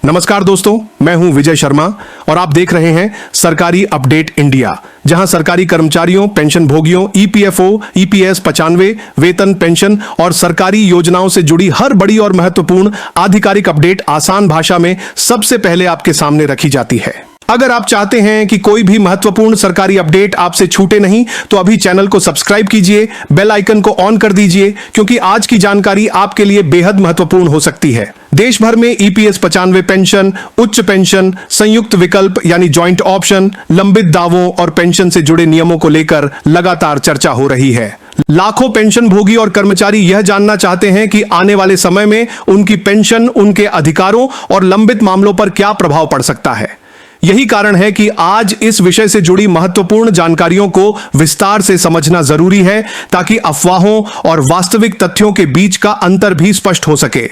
नमस्कार दोस्तों, मैं हूं विजय शर्मा और आप देख रहे हैं सरकारी अपडेट इंडिया, जहां सरकारी कर्मचारियों, पेंशन भोगियों, ईपीएफओ, ईपीएस 95, वेतन, पेंशन और सरकारी योजनाओं से जुड़ी हर बड़ी और महत्वपूर्ण आधिकारिक अपडेट आसान भाषा में सबसे पहले आपके सामने रखी जाती है। अगर आप चाहते हैं कि कोई भी महत्वपूर्ण सरकारी अपडेट आपसे छूटे नहीं, तो अभी चैनल को सब्सक्राइब कीजिए, बेल आइकन को ऑन कर दीजिए, क्योंकि आज की जानकारी आपके लिए बेहद महत्वपूर्ण हो सकती है। देश भर में ईपीएस 95 पेंशन, उच्च पेंशन, संयुक्त विकल्प यानी जॉइंट ऑप्शन, लंबित दावों और पेंशन से जुड़े नियमों को लेकर लगातार चर्चा हो रही है। लाखों पेंशन भोगी और कर्मचारी यह जानना चाहते हैं कि आने वाले समय में उनकी पेंशन, उनके अधिकारों और लंबित मामलों पर क्या प्रभाव पड़ सकता है। यही कारण है कि आज इस विषय से जुड़ी महत्वपूर्ण जानकारियों को विस्तार से समझना जरूरी है, ताकि अफवाहों और वास्तविक तथ्यों के बीच का अंतर भी स्पष्ट हो सके।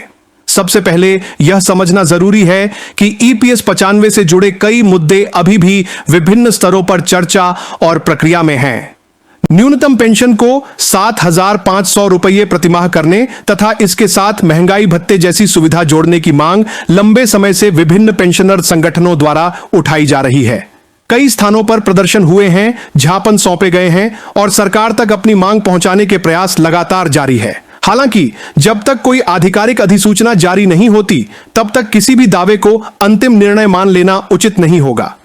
सबसे पहले यह समझना जरूरी है कि ईपीएस 95 से जुड़े कई मुद्दे अभी भी विभिन्न स्तरों पर चर्चा और प्रक्रिया में हैं। न्यूनतम पेंशन को 7,500 रुपये प्रतिमाह करने तथा इसके साथ महंगाई भत्ते जैसी सुविधा जोड़ने की मांग लंबे समय से विभिन्न पेंशनर संगठनों द्वारा उठाई जा रही है। कई स्थानों पर प्रदर्शन हुए हैं, ज्ञापन सौंपे गए हैं और सरकार तक अपनी मांग पहुंचाने के प्रयास लगातार जारी है। हालांकि जब तक कोई आधिकारिक अधिसूचना जारी नहीं होती, तब तक किसी भी दावे को अंतिम निर्णय मान लेना उचित नहीं होगा।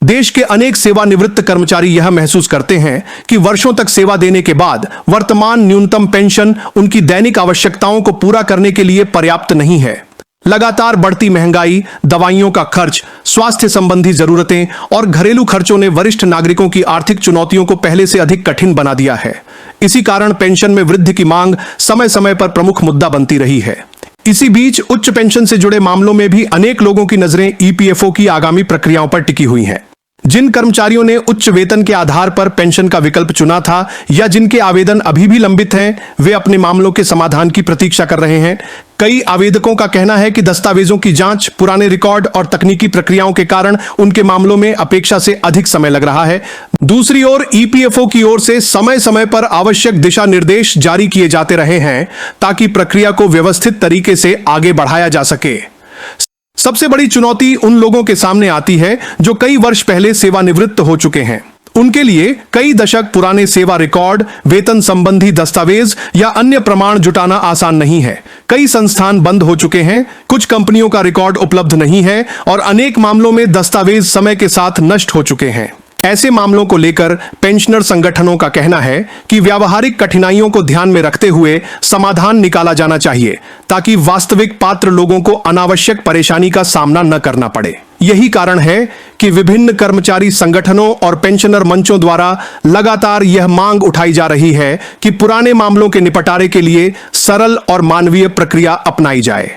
देश के अनेक सेवानिवृत्त कर्मचारी यह महसूस करते हैं कि वर्षों तक सेवा देने के बाद वर्तमान न्यूनतम पेंशन उनकी दैनिक आवश्यकताओं को पूरा करने के लिए पर्याप्त नहीं है। लगातार बढ़ती महंगाई, दवाइयों का खर्च, स्वास्थ्य संबंधी जरूरतें और घरेलू खर्चों ने वरिष्ठ नागरिकों की आर्थिक चुनौतियों को पहले से अधिक कठिन बना दिया है। इसी कारण पेंशन में वृद्धि की मांग समय समय पर प्रमुख मुद्दा बनती रही है। इसी बीच उच्च पेंशन से जुड़े मामलों में भी अनेक लोगों की नजरें ईपीएफओ की आगामी प्रक्रियाओं पर टिकी हुई हैं। जिन कर्मचारियों ने उच्च वेतन के आधार पर पेंशन का विकल्प चुना था या जिनके आवेदन अभी भी लंबित हैं, वे अपने मामलों के समाधान की प्रतीक्षा कर रहे हैं। कई आवेदकों का कहना है कि दस्तावेजों की जांच, पुराने रिकॉर्ड और तकनीकी प्रक्रियाओं के कारण उनके मामलों में अपेक्षा से अधिक समय लग रहा है। दूसरी ओर ईपीएफओ की ओर से समय समय पर आवश्यक दिशा निर्देश जारी किए जाते रहे हैं, ताकि प्रक्रिया को व्यवस्थित तरीके से आगे बढ़ाया जा सके। सबसे बड़ी चुनौती उन लोगों के सामने आती है जो कई वर्ष पहले सेवानिवृत्त हो चुके हैं। उनके लिए कई दशक पुराने सेवा रिकॉर्ड, वेतन संबंधी दस्तावेज या अन्य प्रमाण जुटाना आसान नहीं है। कई संस्थान बंद हो चुके हैं, कुछ कंपनियों का रिकॉर्ड उपलब्ध नहीं है और अनेक मामलों में दस्तावेज समय के साथ नष्ट हो चुके हैं। ऐसे मामलों को लेकर पेंशनर संगठनों का कहना है कि व्यावहारिक कठिनाइयों को ध्यान में रखते हुए समाधान निकाला जाना चाहिए, ताकि वास्तविक पात्र लोगों को अनावश्यक परेशानी का सामना न करना पड़े। यही कारण है कि विभिन्न कर्मचारी संगठनों और पेंशनर मंचों द्वारा लगातार यह मांग उठाई जा रही है कि पुराने मामलों के निपटारे के लिए सरल और मानवीय प्रक्रिया अपनाई जाए।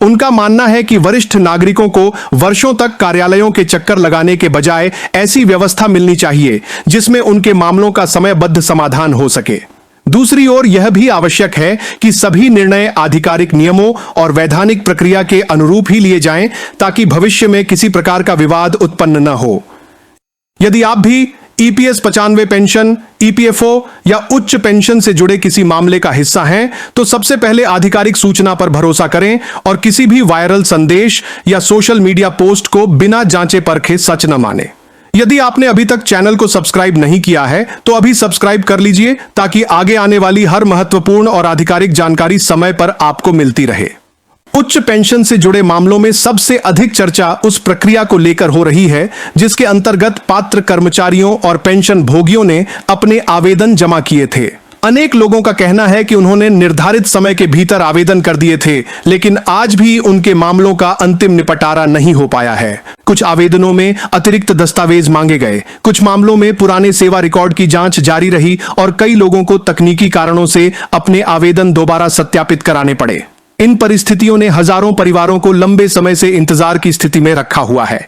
उनका मानना है कि वरिष्ठ नागरिकों को वर्षों तक कार्यालयों के चक्कर लगाने के बजाय ऐसी व्यवस्था मिलनी चाहिए जिसमें उनके मामलों का समयबद्ध समाधान हो सके। दूसरी ओर यह भी आवश्यक है कि सभी निर्णय आधिकारिक नियमों और वैधानिक प्रक्रिया के अनुरूप ही लिए जाएं, ताकि भविष्य में किसी प्रकार का विवाद उत्पन्न न हो। यदि आप भी ईपीएस 95 पेंशन, ईपीएफओ या उच्च पेंशन से जुड़े किसी मामले का हिस्सा हैं, तो सबसे पहले आधिकारिक सूचना पर भरोसा करें और किसी भी वायरल संदेश या सोशल मीडिया पोस्ट को बिना जांचे परखे सच न माने। यदि आपने अभी तक चैनल को सब्सक्राइब नहीं किया है, तो अभी सब्सक्राइब कर लीजिए, ताकि आगे आने वाली हर महत्वपूर्ण और आधिकारिक जानकारी समय पर आपको मिलती रहे। उच्च पेंशन से जुड़े मामलों में सबसे अधिक चर्चा उस प्रक्रिया को लेकर हो रही है जिसके अंतर्गत पात्र कर्मचारियों और पेंशन भोगियों ने अपने आवेदन जमा किए थे। अनेक लोगों का कहना है कि उन्होंने निर्धारित समय के भीतर आवेदन कर दिए थे, लेकिन आज भी उनके मामलों का अंतिम निपटारा नहीं हो पाया है। कुछ आवेदनों में अतिरिक्त दस्तावेज मांगे गए, कुछ मामलों में पुराने सेवा रिकॉर्ड की जांच जारी रही और कई लोगों को तकनीकी कारणों से अपने आवेदन दोबारा सत्यापित कराने पड़े। इन परिस्थितियों ने हजारों परिवारों को लंबे समय से इंतजार की स्थिति में रखा हुआ है।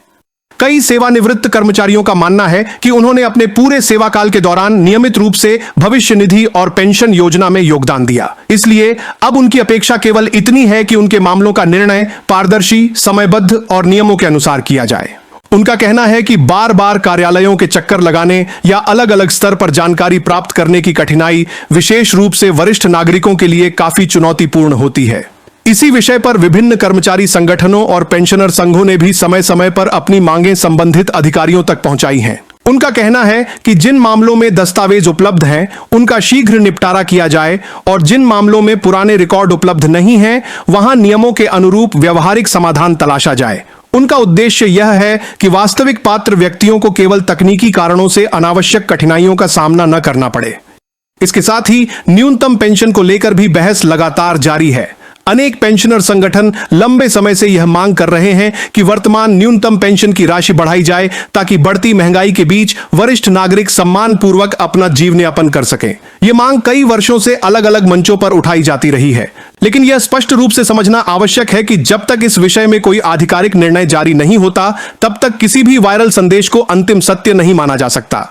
कई सेवानिवृत्त कर्मचारियों का मानना है कि उन्होंने अपने पूरे सेवा काल के दौरान नियमित रूप से भविष्य निधि और पेंशन योजना में योगदान दिया। इसलिए अब उनकी अपेक्षा केवल इतनी है कि उनके मामलों का निर्णय पारदर्शी, समयबद्ध और नियमों के अनुसार किया जाए। उनका कहना है कि बार बार कार्यालयों के चक्कर लगाने या अलग अलग स्तर पर जानकारी प्राप्त करने की कठिनाई विशेष रूप से वरिष्ठ नागरिकों के लिए काफी चुनौतीपूर्ण होती है। इसी विषय पर विभिन्न कर्मचारी संगठनों और पेंशनर संघों ने भी समय समय पर अपनी मांगें संबंधित अधिकारियों तक पहुंचाई हैं। उनका कहना है कि जिन मामलों में दस्तावेज उपलब्ध हैं, उनका शीघ्र निपटारा किया जाए और जिन मामलों में पुराने रिकॉर्ड उपलब्ध नहीं हैं, वहां नियमों के अनुरूप व्यवहारिक समाधान तलाशा जाए। उनका उद्देश्य यह है कि वास्तविक पात्र व्यक्तियों को केवल तकनीकी कारणों से अनावश्यक कठिनाइयों का सामना न करना पड़े। इसके साथ ही न्यूनतम पेंशन को लेकर भी बहस लगातार जारी है। अनेक पेंशनर संगठन लंबे समय से यह मांग कर रहे हैं कि वर्तमान न्यूनतम पेंशन की राशि बढ़ाई जाए ताकि बढ़ती महंगाई के बीच वरिष्ठ नागरिक सम्मान पूर्वक अपना जीवन यापन कर सकें। यह मांग कई वर्षों से अलग अलग मंचों पर उठाई जाती रही है, लेकिन यह स्पष्ट रूप से समझना आवश्यक है कि जब तक इस विषय में कोई आधिकारिक निर्णय जारी नहीं होता, तब तक किसी भी वायरल संदेश को अंतिम सत्य नहीं माना जा सकता।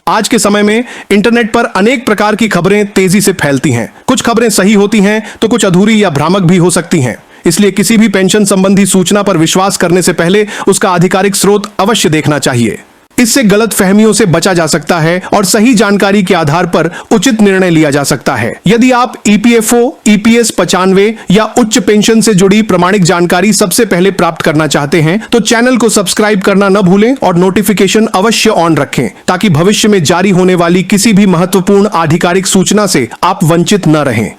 आज के समय में इंटरनेट पर अनेक प्रकार की खबरें तेजी से फैलती हैं। कुछ खबरें सही होती हैं तो कुछ अधूरी या भ्रामक भी हो सकती हैं। इसलिए किसी भी पेंशन संबंधी सूचना पर विश्वास करने से पहले उसका आधिकारिक स्रोत अवश्य देखना चाहिए। इससे गलत फहमियों से बचा जा सकता है और सही जानकारी के आधार पर उचित निर्णय लिया जा सकता है। यदि आप ईपीएफओ, ईपीएस 95 या उच्च पेंशन से जुड़ी प्रामाणिक जानकारी सबसे पहले प्राप्त करना चाहते हैं तो चैनल को सब्सक्राइब करना न भूलें और नोटिफिकेशन अवश्य ऑन रखें ताकि भविष्य में जारी होने वाली किसी भी महत्वपूर्ण आधिकारिक सूचना से आप वंचित न रहें।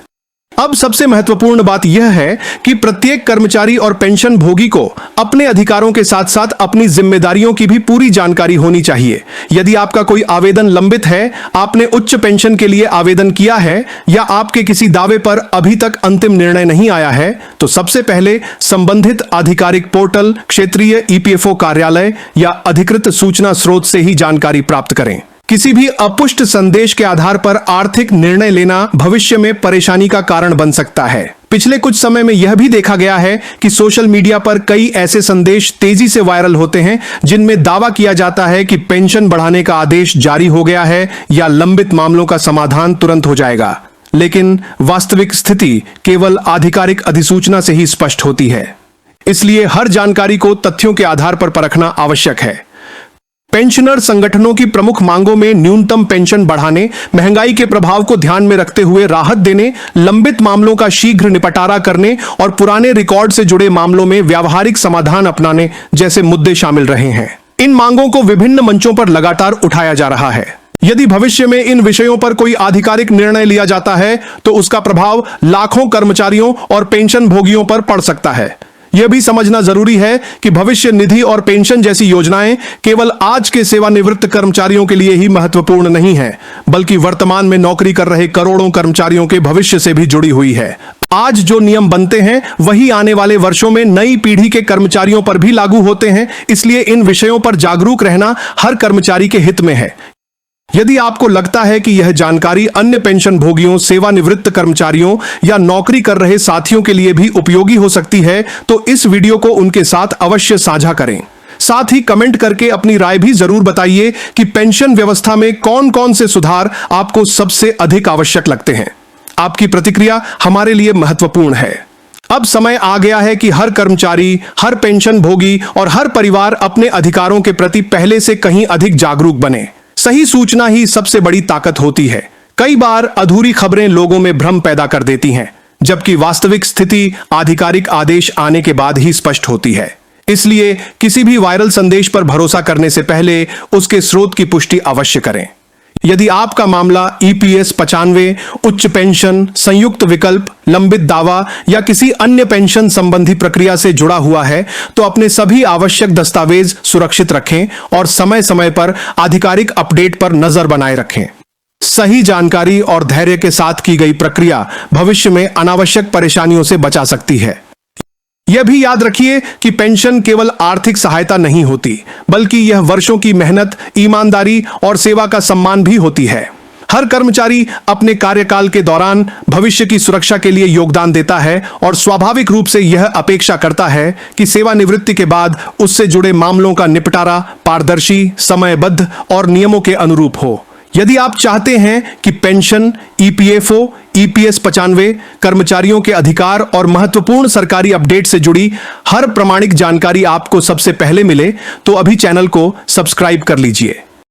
अब सबसे महत्वपूर्ण बात यह है कि प्रत्येक कर्मचारी और पेंशन भोगी को अपने अधिकारों के साथ साथ अपनी जिम्मेदारियों की भी पूरी जानकारी होनी चाहिए। यदि आपका कोई आवेदन लंबित है, आपने उच्च पेंशन के लिए आवेदन किया है या आपके किसी दावे पर अभी तक अंतिम निर्णय नहीं आया है, तो सबसे पहले संबंधित आधिकारिक पोर्टल, क्षेत्रीय ईपीएफओ कार्यालय या अधिकृत सूचना स्रोत से ही जानकारी प्राप्त करें। किसी भी अपुष्ट संदेश के आधार पर आर्थिक निर्णय लेना भविष्य में परेशानी का कारण बन सकता है। पिछले कुछ समय में यह भी देखा गया है कि सोशल मीडिया पर कई ऐसे संदेश तेजी से वायरल होते हैं जिनमें दावा किया जाता है कि पेंशन बढ़ाने का आदेश जारी हो गया है या लंबित मामलों का समाधान तुरंत हो जाएगा। लेकिन वास्तविक स्थिति केवल आधिकारिक अधिसूचना से ही स्पष्ट होती है। इसलिए हर जानकारी को तथ्यों के आधार पर परखना आवश्यक है। पेंशनर संगठनों की प्रमुख मांगों में न्यूनतम पेंशन बढ़ाने, महंगाई के प्रभाव को ध्यान में रखते हुए राहत देने, लंबित मामलों का शीघ्र निपटारा करने और पुराने रिकॉर्ड से जुड़े मामलों में व्यावहारिक समाधान अपनाने जैसे मुद्दे शामिल रहे हैं। इन मांगों को विभिन्न मंचों पर लगातार उठाया जा रहा है। यदि भविष्य में इन विषयों पर कोई आधिकारिक निर्णय लिया जाता है तो उसका प्रभाव लाखों कर्मचारियों और पेंशन भोगियों पर पड़ सकता है। यह भी समझना जरूरी है कि भविष्य निधि और पेंशन जैसी योजनाएं केवल आज के सेवानिवृत्त कर्मचारियों के लिए ही महत्वपूर्ण नहीं है, बल्कि वर्तमान में नौकरी कर रहे करोड़ों कर्मचारियों के भविष्य से भी जुड़ी हुई है। आज जो नियम बनते हैं वही आने वाले वर्षों में नई पीढ़ी के कर्मचारियों पर भी लागू होते हैं। इसलिए इन विषयों पर जागरूक रहना हर कर्मचारी के हित में है। यदि आपको लगता है कि यह जानकारी अन्य पेंशन भोगियों, सेवानिवृत्त कर्मचारियों या नौकरी कर रहे साथियों के लिए भी उपयोगी हो सकती है, तो इस वीडियो को उनके साथ अवश्य साझा करें। साथ ही कमेंट करके अपनी राय भी जरूर बताइए कि पेंशन व्यवस्था में कौन कौन से सुधार आपको सबसे अधिक आवश्यक लगते हैं। आपकी प्रतिक्रिया हमारे लिए महत्वपूर्ण है। अब समय आ गया है कि हर कर्मचारी, हर पेंशन भोगी और हर परिवार अपने अधिकारों के प्रति पहले से कहीं अधिक जागरूक बने। सही सूचना ही सबसे बड़ी ताकत होती है। कई बार अधूरी खबरें लोगों में भ्रम पैदा कर देती हैं, जबकि वास्तविक स्थिति आधिकारिक आदेश आने के बाद ही स्पष्ट होती है। इसलिए किसी भी वायरल संदेश पर भरोसा करने से पहले उसके स्रोत की पुष्टि अवश्य करें। यदि आपका मामला ईपीएस 95, उच्च पेंशन, संयुक्त विकल्प, लंबित दावा या किसी अन्य पेंशन संबंधी प्रक्रिया से जुड़ा हुआ है, तो अपने सभी आवश्यक दस्तावेज सुरक्षित रखें और समय समय पर आधिकारिक अपडेट पर नजर बनाए रखें। सही जानकारी और धैर्य के साथ की गई प्रक्रिया भविष्य में अनावश्यक परेशानियों से बचा सकती है। यह भी याद रखिए कि पेंशन केवल आर्थिक सहायता नहीं होती, बल्कि यह वर्षों की मेहनत, ईमानदारी और सेवा का सम्मान भी होती है। हर कर्मचारी अपने कार्यकाल के दौरान भविष्य की सुरक्षा के लिए योगदान देता है और स्वाभाविक रूप से यह अपेक्षा करता है कि सेवानिवृत्ति के बाद उससे जुड़े मामलों का निपटारा पारदर्शी, समयबद्ध और नियमों के अनुरूप हो। यदि आप चाहते हैं कि पेंशन, ईपीएफओ, ईपीएस 95 कर्मचारियों के अधिकार और महत्वपूर्ण सरकारी अपडेट से जुड़ी हर प्रामाणिक जानकारी आपको सबसे पहले मिले, तो अभी चैनल को सब्सक्राइब कर लीजिए।